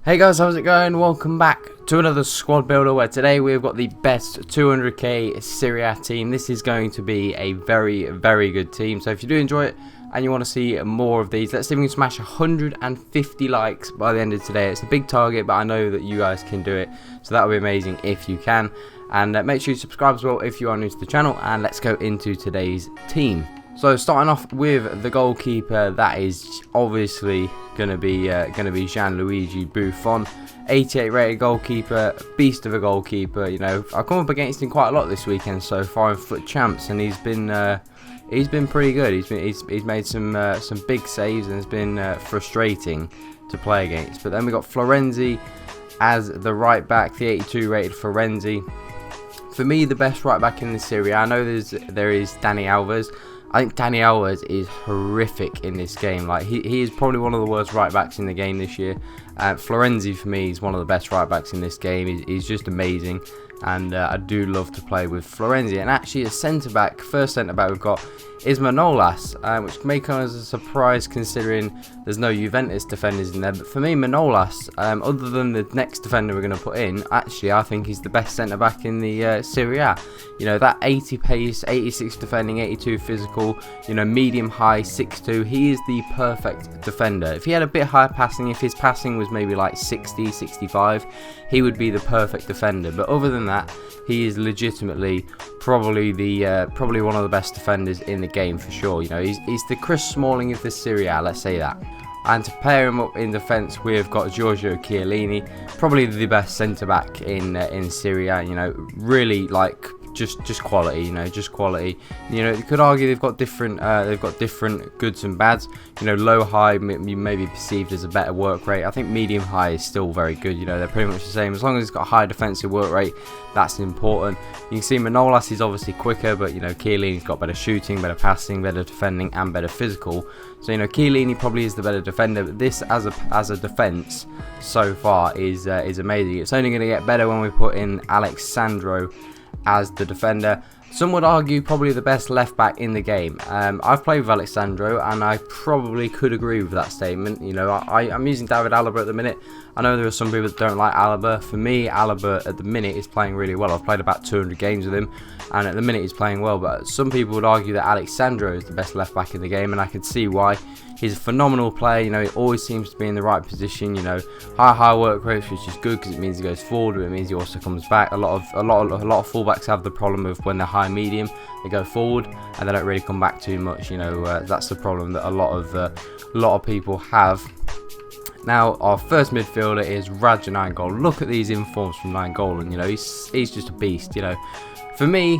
Hey guys, how's it going? Welcome back to another squad builder where today we've got the best 200k Serie A team. This is going to be a very good team. So if you do enjoy it and you want to see more of these, let's see if we can smash 150 likes by the end of today. It's a big target, but I know that you guys can do it. So that would be amazing if you can. And make sure you subscribe as well if you are new to the channel. And let's go into today's team. So starting off with the goalkeeper, that is obviously going to be Gianluigi Buffon, 88 rated goalkeeper, beast of a goalkeeper. You know, I've come up against him quite a lot this weekend so far in Foot Champs, and he's been pretty good. He's made some big saves, and it's been frustrating to play against. But then we got Florenzi as the right back, the 82 rated Florenzi. For me, the best right back in the Serie. I know there is Dani Alves. I think Dani Alves is horrific in this game. Like he is probably one of the worst right backs in the game this year. Florenzi for me is one of the best right backs in this game. He's just amazing, and I do love to play with Florenzi. And actually, a centre back, first centre back we've got is Manolas, which may come as a surprise considering there's no Juventus defenders in there. But for me, Manolas, other than the next defender we're going to put in, actually I think he's the best centre back in the Serie A. You know, that 80 pace, 86 defending, 82 physical, you know, medium high, 6'2". He is the perfect defender. If he had a bit higher passing, if his passing was maybe like 60, 65, he would be the perfect defender. But other than that, he is legitimately probably one of the best defenders in the game for sure. You know, he's the Chris Smalling of the Serie A, let's say that. And to pair him up in defence, we've got Giorgio Chiellini, probably the best centre back in Serie A. You know, really like just quality. You know, just quality. You know, you could argue they've got different goods and bads. You know, low high you may be perceived as a better work rate. I think medium high is still very good. You know, they're pretty much the same as long as it's got a high defensive work rate. That's important. You can see Manolas is obviously quicker, but you know, Chiellini's got better shooting, better passing, better defending, and better physical. So you know, Chiellini probably is the better defender, but this as a defense so far is amazing. It's only going to get better when we put in Alexandro as the defender. Some would argue probably the best left back in the game. I've played with Alexandro, and I probably could agree with that statement. You know, I'm using David Alaba at the minute. I know there are some people that don't like Alaba. For me, Alaba at the minute is playing really well. I've played about 200 games with him, and at the minute he's playing well. But some people would argue that Alexandro is the best left back in the game, and I could see why. He's a phenomenal player. You know, he always seems to be in the right position. You know, high work rates, which is good because it means he goes forward, but it means he also comes back. A lot of fullbacks have the problem of when they're high medium, they go forward and they don't really come back too much. You know, that's the problem that a lot of people have. Now, our first midfielder is LRIGillyNJ. Look at these informs from LRIGillyNJ. You know, he's just a beast. You know, for me,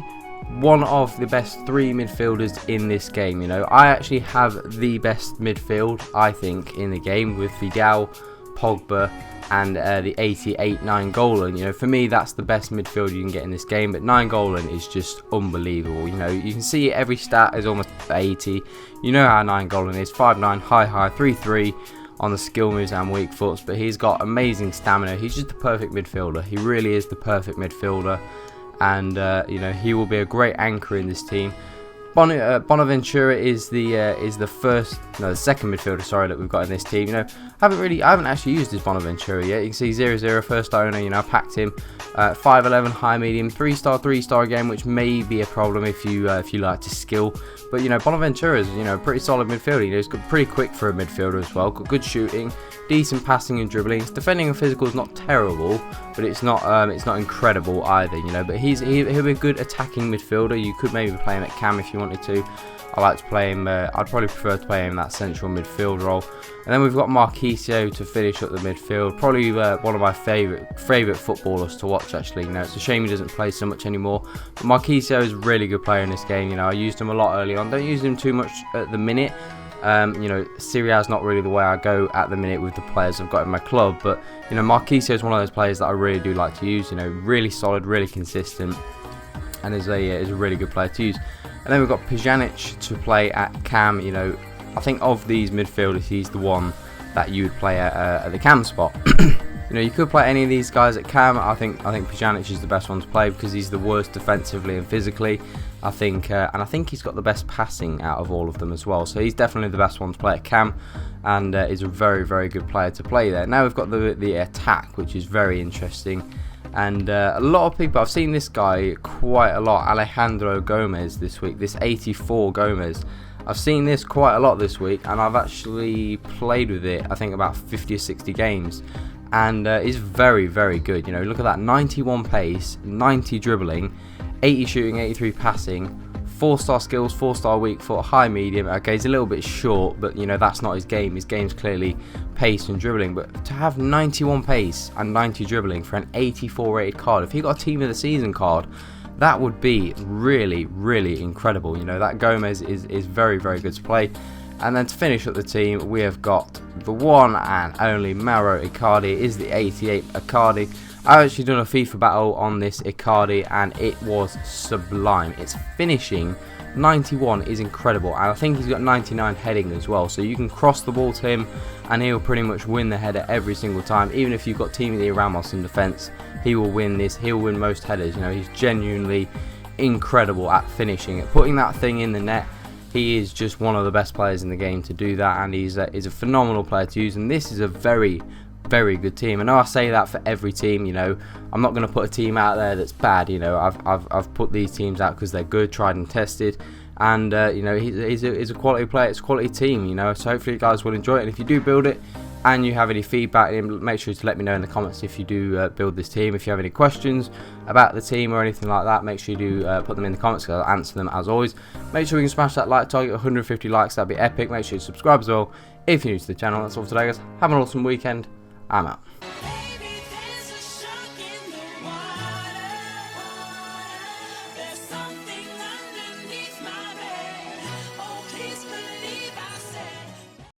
one of the best three midfielders in this game. You know, I actually have the best midfield, I think, in the game with Vidal, Pogba, and the 88 LRIGillyNJ. You know, for me, that's the best midfield you can get in this game. But LRIGillyNJ is just unbelievable. You know, you can see every stat is almost 80. You know how LRIGillyNJ is: 5'9", high, 3'3" on the skill moves and weak foots. But he's got amazing stamina. He's just the perfect midfielder. He really is the perfect midfielder. And you know, he will be a great anchor in this team. Bonaventura is the second midfielder, sorry, that we've got in this team. You know, I haven't actually used his Bonaventura yet. You can see 0-0 first owner. You know, I packed him 5'11", high medium, 3-star again, which may be a problem if you like to skill. But you know, Bonaventura is, you know, a pretty solid midfielder. You know, he's got pretty quick for a midfielder as well. Got good shooting, decent passing and dribbling. His defending and physical is not terrible, but it's not incredible either. You know, but he'll be a good attacking midfielder. You could maybe play him at cam if you wanted to. I like to play him. I'd probably prefer to play him in that central midfield role. And then we've got Marquisio to finish up the midfield. Probably one of my favourite footballers to watch. Actually, you know, it's a shame he doesn't play so much anymore. But Marquisio is a really good player in this game. You know, I used him a lot early on. Don't use him too much at the minute. You know, Serie A is not really the way I go at the minute with the players I've got in my club. But you know, Marquisio is one of those players that I really do like to use. You know, really solid, really consistent, and is a really good player to use. And then we've got Pjanic to play at cam. You know, I think of these midfielders, he's the one that you would play at the cam spot. You know, you could play any of these guys at cam. I think Pjanic is the best one to play because he's the worst defensively and physically. I think, and I think he's got the best passing out of all of them as well. So he's definitely the best one to play at cam, and is a very, very good player to play there. Now we've got the attack, which is very interesting. And a lot of people, I've seen this guy quite a lot, Alejandro Gomez, this week, this 84 Gomez. I've seen this quite a lot this week, and I've actually played with it, I think about 50 or 60 games, and it's very, very good. You know, look at that, 91 pace, 90 dribbling, 80 shooting, 83 passing, 4-star skills, 4-star weak foot, high medium. Okay, he's a little bit short, but you know, that's not his game. His game's clearly pace and dribbling. But to have 91 pace and 90 dribbling for an 84 rated card, if he got a team of the season card, that would be really, really incredible. You know, that Gomez is very, very good to play. And then to finish up the team, we have got the one and only Mauro Icardi. It is the 88 Icardi. I've actually done a FIFA battle on this Icardi, and it was sublime. Its finishing, 91, is incredible, and I think he's got 99 heading as well. So you can cross the ball to him, and he'll pretty much win the header every single time. Even if you've got Timothy Ramos in defence, he will win this. He'll win most headers. You know, he's genuinely incredible at finishing it, putting that thing in the net. He is just one of the best players in the game to do that, and he's a phenomenal player to use. And this is a very, very good team. I know I say that for every team. You know, I'm not going to put a team out there that's bad. You know, I've put these teams out because they're good, tried and tested, and you know, he's a quality player. It's a quality team. You know, so hopefully you guys will enjoy it. And if you do build it and you have any feedback, make sure to let me know in the comments if you do build this team. If you have any questions about the team or anything like that, make sure you do put them in the comments, because I'll answer them as always. Make sure we can smash that like target, 150 likes. That'd be epic. Make sure you subscribe as well if you're new to the channel. That's all for today, guys. Have an awesome weekend. I'm out.